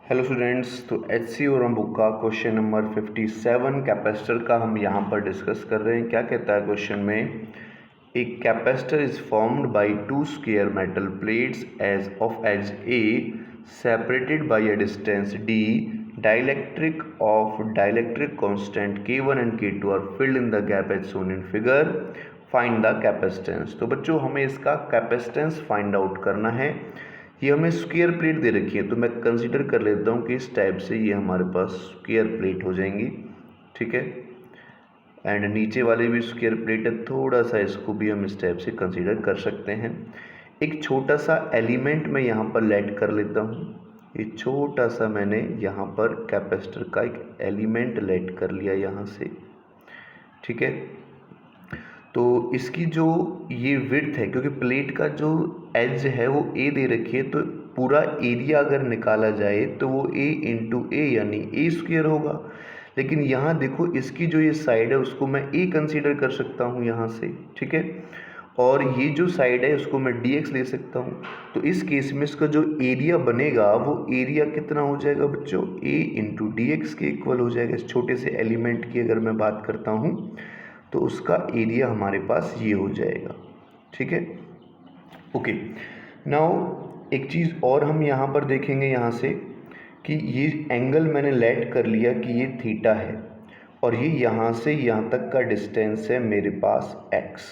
Hello students, तो HC और book का क्वेश्चन नंबर 57 कैपेसिटर का हम यहाँ पर डिस्कस कर रहे हैं। क्या कहता है क्वेश्चन में, एक capacitor is formed by two square metal plates as a separated by a distance d, dielectric of dielectric constant K1 and K2 are filled in the gap as shown in figure, find the capacitance. तो बच्चों हमें इसका capacitance find out करना है। ये हमें square plate दे रखी है, तो मैं कंसीडर कर लेता हूँ कि इस टाइप से ये हमारे पास स्क्वायर प्लेट हो जाएंगी, ठीक है। एंड नीचे वाले भी स्क्वायर प्लेट है, थोड़ा सा इसको भी हम इस टाइप से कंसीडर कर सकते हैं। एक छोटा सा एलिमेंट मैं यहाँ पर लेट कर लेता हूँ। ये छोटा सा मैंने यहाँ पर कैपेसिटर का एक एलिमेंट लेट कर लिया यहाँ से, ठीक है। तो इसकी जो ये विड्थ है, क्योंकि प्लेट का जो एज है वो ए दे रखी है, तो पूरा एरिया अगर निकाला जाए तो वो ए इंटू ए यानी ए स्क्वायर होगा। लेकिन यहाँ देखो, इसकी जो ये साइड है उसको मैं ए कंसीडर कर सकता हूँ यहाँ से, ठीक है। और ये जो साइड है उसको मैं dx ले सकता हूँ। तो इस केस में इसका जो एरिया बनेगा वो एरिया कितना हो जाएगा बच्चों, a इंटू डी के इक्वल हो जाएगा। इस छोटे से एलिमेंट की अगर मैं बात करता हूँ तो उसका एरिया हमारे पास ये हो जाएगा, ठीक है। ओके, नाउ एक चीज़ और हम यहाँ पर देखेंगे यहाँ से कि ये एंगल मैंने लेट कर लिया कि ये थीटा है, और ये यहाँ से यहाँ तक का डिस्टेंस है मेरे पास x।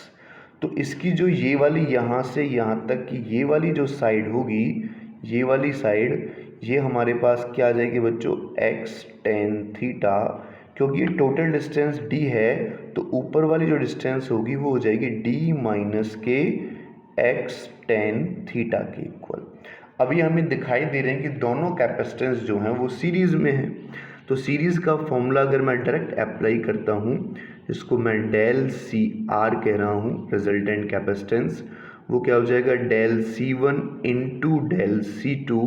तो इसकी जो ये वाली यहाँ से यहाँ तक की ये वाली जो साइड होगी, ये वाली साइड, ये हमारे पास क्या आ जाएगी बच्चों, x tan थीटा। क्योंकि ये टोटल डिस्टेंस d है, तो ऊपर वाली जो डिस्टेंस होगी वो हो जाएगी d माइनस के x tan थीटा के इक्वल। अभी हमें दिखाई दे रहे हैं कि दोनों कैपेसिटेंस जो हैं वो सीरीज़ में हैं। तो सीरीज़ का फॉर्मूला अगर मैं डायरेक्ट अप्लाई करता हूँ, इसको मैं डेल सी आर कह रहा हूँ, रिजल्टेंट कैपेसिटेंस, वो क्या हो जाएगा, del C1 into del C2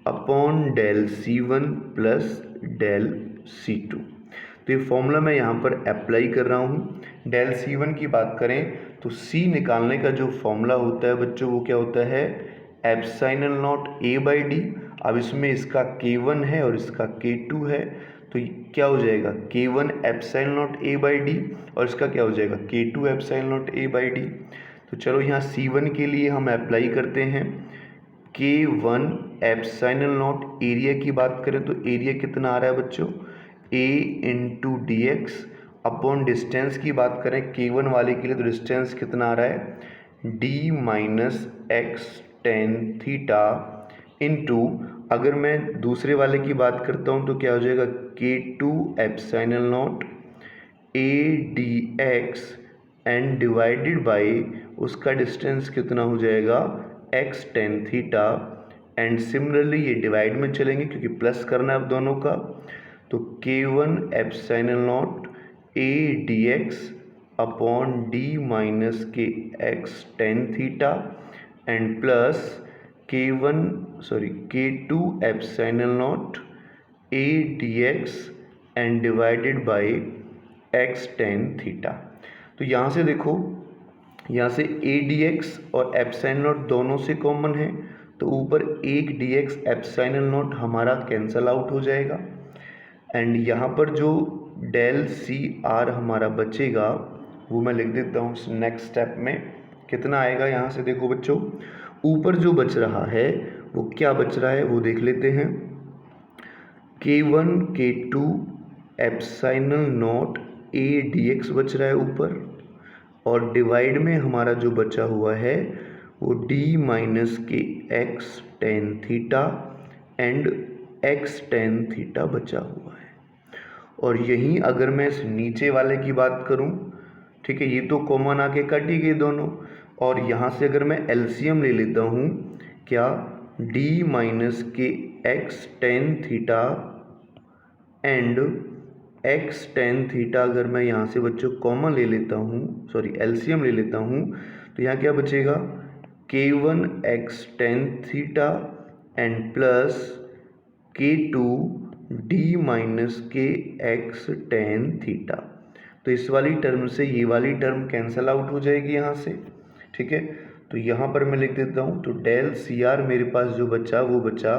upon del C1 plus del C2। तो ये फॉर्मूला मैं यहाँ पर अप्लाई कर रहा हूँ। डेल C1 की बात करें तो C निकालने का जो फॉर्मूला होता है बच्चों वो क्या होता है, epsilon naught A by D. अब इसमें इसका K1 है और इसका K2 है, तो क्या हो जाएगा, K1 epsilon naught A by D, और इसका क्या हो जाएगा, K2 epsilon naught A by D. तो चलो यहाँ C1 के लिए हम अप्लाई करते हैं K1 एप्सिलॉन नॉट। एरिया की बात करें तो एरिया कितना आ रहा है बच्चों, a into D x, upon distance की बात करें K1 वाले के लिए तो डिस्टेंस कितना आ रहा है, d minus x tan theta, into अगर मैं दूसरे वाले की बात करता हूँ तो क्या हो जाएगा, K2 epsilon naught a d x and divided by उसका डिस्टेंस कितना हो जाएगा, x ten theta. And similarly ये डिवाइड में चलेंगे क्योंकि प्लस करना है अब दोनों का, तो K1 epsilon naught a d x upon d minus k x tan theta and plus K2 epsilon naught a d x and divided by x tan theta. तो यहाँ से देखो, यहाँ से a डी एक्स और एप्सिलॉन नॉट दोनों से common है, तो ऊपर एक डी एक्स एप्सिलॉन नॉट हमारा कैंसल आउट हो जाएगा। एंड यहाँ पर जो डेल सी आर हमारा बचेगा वो मैं लिख देता हूँ नेक्स्ट स्टेप में, कितना आएगा यहाँ से देखो बच्चों, ऊपर जो बच रहा है वो क्या बच रहा है वो देख लेते हैं, K1 K2 epsilon naught a d x बच रहा है ऊपर, और डिवाइड में हमारा जो बचा हुआ है वो d minus k x tan theta and x tan theta बचा हुआ है। और यहीं अगर मैं इस नीचे वाले की बात करूं, ठीक है, ये तो कॉमन आके कट ही गए दोनों, और यहाँ से अगर मैं एलसीएम ले लेता हूँ, क्या, d minus k x tan theta and x tan theta, अगर मैं यहाँ से बच्चों कॉमन ले लेता हूँ, सॉरी एलसीएम ले लेता हूँ, तो यहाँ क्या बचेगा, K1 x tan theta and plus K2 D minus k x tan theta. तो इस वाली टर्म से ये वाली टर्म कैंसल आउट हो जाएगी यहाँ से, ठीक है। तो यहाँ पर मैं लिख देता हूँ, तो डेल सी आर मेरे पास जो बचा वो बचा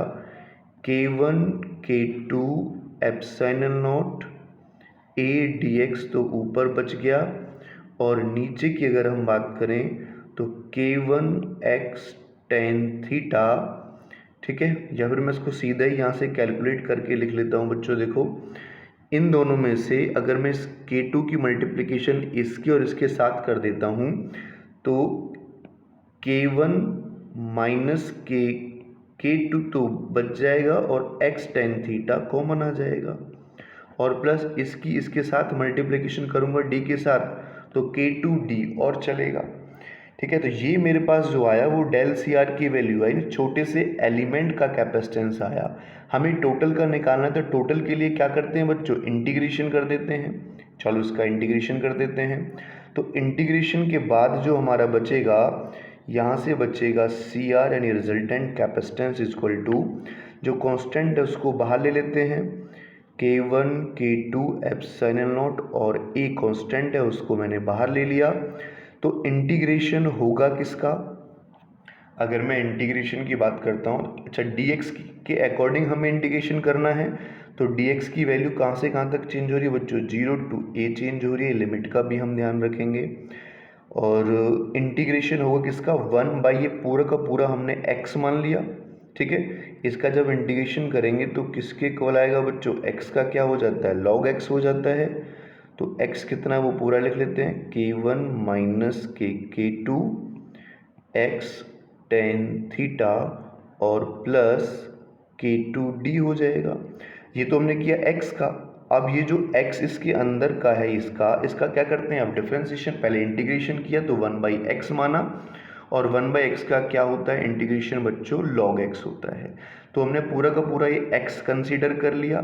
K1 K2 epsilon naught A dx तो ऊपर बच गया, और नीचे की अगर हम बात करें तो K1 x tan थीटा, ठीक है। या फिर मैं इसको सीधा ही यहाँ से कैलकुलेट करके लिख लेता हूँ बच्चों। देखो, इन दोनों में से अगर मैं इस K2 की मल्टीप्लिकेशन इसके और इसके साथ कर देता हूँ तो K1 माइनस K2 तो बच जाएगा और x tan थीटा कॉमन आ जाएगा, और प्लस इसकी इसके साथ मल्टीप्लिकेशन करूँगा d के साथ तो K2d और चलेगा, ठीक है। तो ये मेरे पास जो आया वो डेल सी आर की वैल्यू आई, छोटे से एलिमेंट का कैपेसिटेंस आया। हमें टोटल का निकालना है, तो टोटल के लिए क्या करते हैं बच्चों, इंटीग्रेशन कर देते हैं। चलो इसका इंटीग्रेशन कर देते हैं। तो इंटीग्रेशन के बाद जो हमारा बचेगा, यहाँ से बचेगा सी आर यानी रिजल्टेंट कैपेसिटेंस इक्वल टू, जो कांस्टेंट है उसको बाहर ले लेते हैं, K1 K2 एप्सिलॉन नॉट, और A कांस्टेंट है उसको मैंने बाहर ले लिया। तो इंटीग्रेशन होगा किसका, अगर मैं इंटीग्रेशन की बात करता हूँ, अच्छा dx के अकॉर्डिंग हमें इंटीग्रेशन करना है, तो dx की वैल्यू कहाँ से कहाँ तक चेंज हो रही है बच्चों, 0 to a चेंज हो रही है, लिमिट का भी हम ध्यान रखेंगे। और इंटीग्रेशन होगा किसका, 1 बाई ये पूरा का पूरा हमने x मान लिया, ठीक है। इसका जब इंटीग्रेशन करेंगे तो किसके इक्वल आएगा बच्चों, x का क्या हो जाता है, log x हो जाता है। तो x कितना है वो पूरा लिख लेते हैं, K1 minus K2 x tan theta और प्लस K2d हो जाएगा। ये तो हमने किया x का। अब ये जो x इसके अंदर का है, इसका क्या करते हैं, अब डिफ्रेंसिएशन, पहले इंटीग्रेशन किया तो 1/x माना, और 1/x का क्या होता है इंटीग्रेशन बच्चों, log x होता है। तो हमने पूरा का पूरा ये x कंसीडर कर लिया,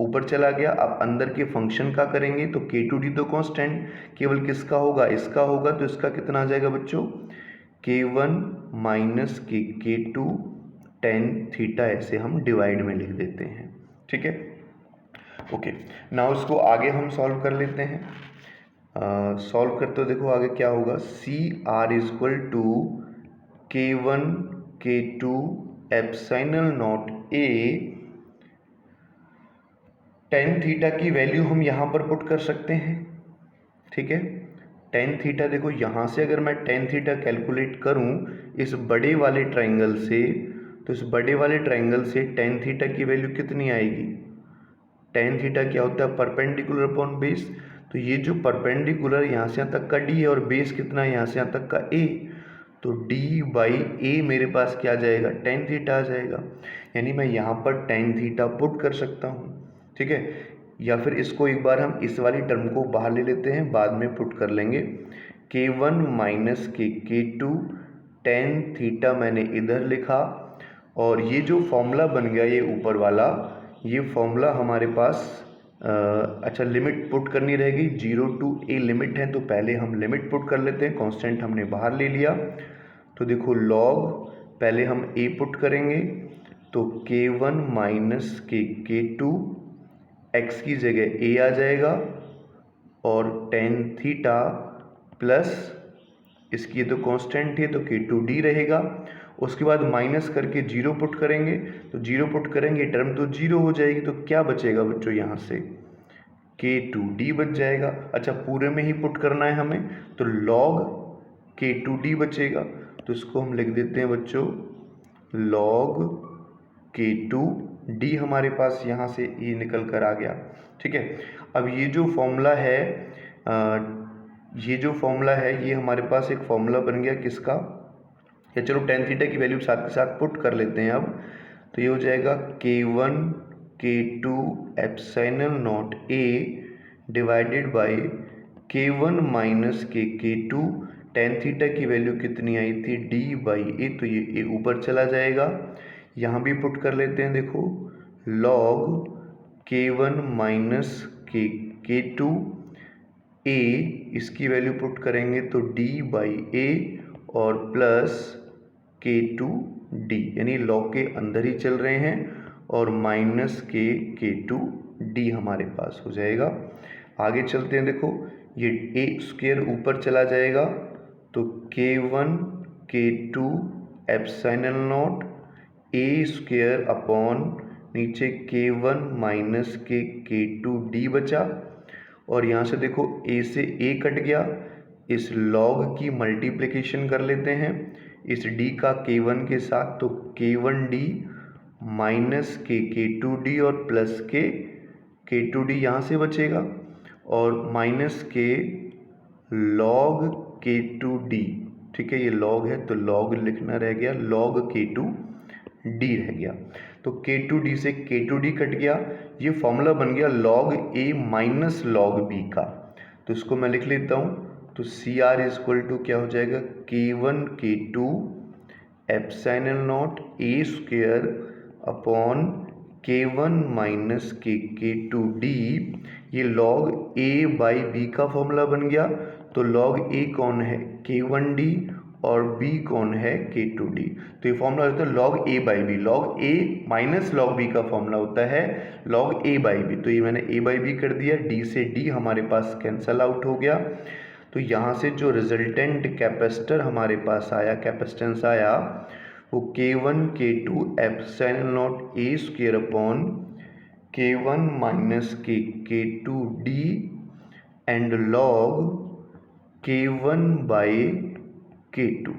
ऊपर चला गया। अब अंदर के फंक्शन का करेंगे तो K2d तो कांस्टेंट केवल किसका होगा, इसका होगा, तो इसका कितना आ जाएगा बच्चों, K1 minus K2 tan theta, ऐसे हम डिवाइड में लिख देते हैं, ठीक है। ओके, नाउ इसको आगे हम सॉल्व कर लेते हैं। सॉल्व करते हो देखो आगे क्या होगा, C R equal to K1 K2 epsilon naught A tan theta की वैल्यू हम यहाँ पर पुट कर सकते हैं, ठीक है। tan थीटा देखो, यहाँ से अगर मैं tan थीटा कैलकुलेट करूँ इस बड़े वाले ट्रायंगल से, तो इस बड़े वाले ट्रायंगल से tan थीटा की वैल्यू कितनी आएगी, tan थीटा क्या होता है, परपेंडिकुलर अपॉन बेस। तो ये जो परपेंडिकुलर यहाँ से यहाँ तक का d है और बेस कितना है यहाँ से यहाँ तक का a, तो d/a मेरे पास क्या आ जाएगा, tan थीटा आ जाएगा। यानी मैं यहाँ पर tan थीटा पुट कर सकता हूँ, ठीक है। या फिर इसको एक बार हम इस वाली टर्म को बाहर ले लेते हैं, बाद में पुट कर लेंगे। K1 minus K2 tan theta मैंने इधर लिखा, और ये जो फॉर्मूला बन गया ये ऊपर वाला, ये फॉर्मूला हमारे पास अच्छा लिमिट पुट करनी रहेगी, 0 to a लिमिट है, तो पहले हम लिमिट पुट कर लेते हैं, कांस्टेंट हमने बाहर ले लिया। तो देखो log, पहले हम a पुट करेंगे, तो K1 माइनस K2 x की जगह a आ जाएगा, और tan थीटा प्लस इसकी ये तो कांस्टेंट है तो K2d रहेगा। उसके बाद माइनस करके 0 पुट करेंगे, तो 0 पुट करेंगे टर्म तो 0 हो जाएगी, तो क्या बचेगा बच्चों यहाँ से, K2d बच जाएगा। अच्छा पूरे में ही पुट करना है हमें, तो log K2d बचेगा, तो इसको हम लिख देते हैं बच्चों log K2d, हमारे पास यहाँ से ये निकल कर आ गया, ठीक है। अब ये जो फॉर्मूला है ये हमारे पास एक फॉर्मूला बन गया किसका, या चलो tan थीटा की वैल्यू साथ के साथ पुट कर लेते हैं अब। तो ये हो जाएगा K1 K2 epsilon naught A divided by K1 minus K2, tan theta की वैल्यू कितनी आई थी, d/a, तो ये a ऊपर चला जाएगा। यहाँ भी पुट कर लेते हैं, देखो log K1 minus K2 a, इसकी वैल्यू पुट करेंगे तो d/a और प्लस K2d, यानी लॉग के अंदर ही चल रहे हैं, और माइनस K2d हमारे पास हो जाएगा। आगे चलते हैं, देखो ये a स्क्वायर ऊपर चला जाएगा, तो K1 K2 epsilon naught a square upon नीचे K1 माइनस K2D बचा, और यहाँ से देखो A से A कट गया, इस log की मल्टीप्लिकेशन कर लेते हैं इस D का K1 के साथ, तो K1D माइनस K2D और प्लस K2D यहाँ से बचेगा, और माइनस के log K2D, ठीक है, ये log है तो log लिखना रह गया, log K2D रह गया। तो K2D से K2D कट गया, ये फॉर्मूला बन गया log A minus log B का। तो इसको मैं लिख लेता हूँ, तो CR इक्वल टू क्या हो जाएगा, K1 K2 epsilon naught A square upon K1 minus K2D, ये log A बाई B का फॉर्मूला बन गया। तो log A कौन है, K1D, और B कौन है, K2D। तो ये फॉर्मूला होता है log A by B, log A minus log B का फॉर्मूला होता है log A बाई B। तो ये मैंने A बाई B कर दिया, D से D हमारे पास कैंसल आउट हो गया। तो यहाँ से जो रिजल्टेंट कैपेसिटर हमारे पास आया, कैपेसिटेंस आया, वो K1 K2 epsilon naught A square upon K1 minus K2D and log K1 by K2।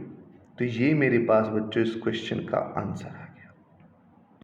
तो ये मेरे पास बच्चों इस क्वेश्चन का आंसर है।